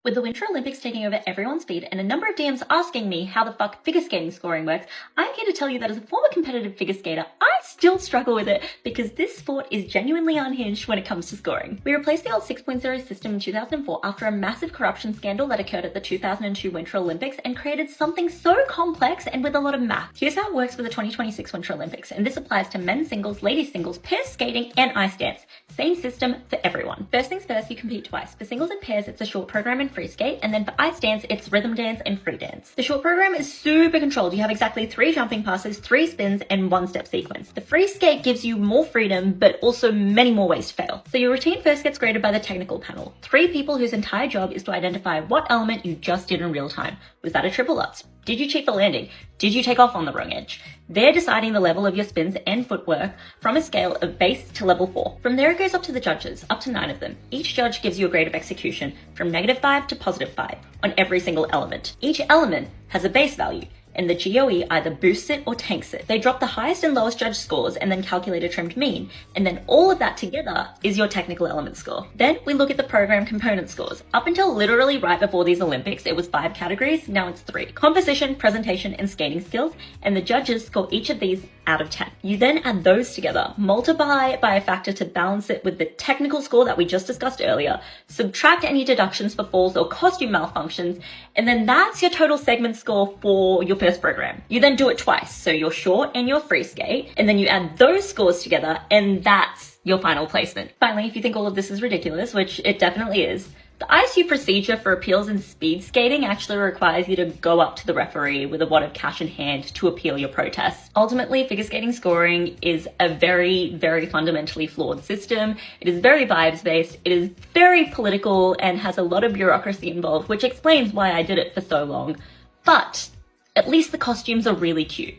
With the Winter Olympics taking over everyone's feed and a number of DMs asking me how the fuck figure skating scoring works, I'm here to tell you that as a former competitive figure skater, I still struggle with it because this sport is genuinely unhinged when it comes to scoring. We replaced the old 6.0 system in 2004 after a massive corruption scandal that occurred at the 2002 Winter Olympics and created something so complex and with a lot of math. Here's how it works for the 2026 Winter Olympics, and this applies to men's singles, ladies singles, pair skating, and ice dance. Same system for everyone. First things first, you compete twice. For singles and pairs, it's a short program and free skate, and then for ice dance, it's rhythm dance and free dance. The short program is super controlled. You have exactly 3 jumping passes, 3 spins, and 1-step sequence. The free skate gives you more freedom, but also many more ways to fail. So your routine first gets graded by the technical panel. 3 people whose entire job is to identify what element you just did in real time. Was that a triple Lutz? Did you cheat the landing? Did you take off on the wrong edge? They're deciding the level of your spins and footwork from a scale of base to level 4. From there it goes up to the judges, up to 9 of them. Each judge gives you a grade of execution from -5 to +5 on every single element. Each element has a base value, and the GOE either boosts it or tanks it. They drop the highest and lowest judge scores and then calculate a trimmed mean, and then all of that together is your technical element score. Then we look at the program component scores. Up until literally right before these Olympics, it was 5 categories, now it's 3. Composition, presentation, and skating skills, and the judges score each of these out of 10. You then add those together, multiply it by a factor to balance it with the technical score that we just discussed earlier, subtract any deductions for falls or costume malfunctions, and then that's your total segment score for your first program. You then do it twice, so your short and your free skate, and then you add those scores together, and that's your final placement. Finally, if you think all of this is ridiculous, which it definitely is, the ISU procedure for appeals in speed skating actually requires you to go up to the referee with a wad of cash in hand to appeal your protest. Ultimately, figure skating scoring is a very, very fundamentally flawed system. It is very vibes-based, it is very political, and has a lot of bureaucracy involved, which explains why I did it for so long. But at least the costumes are really cute.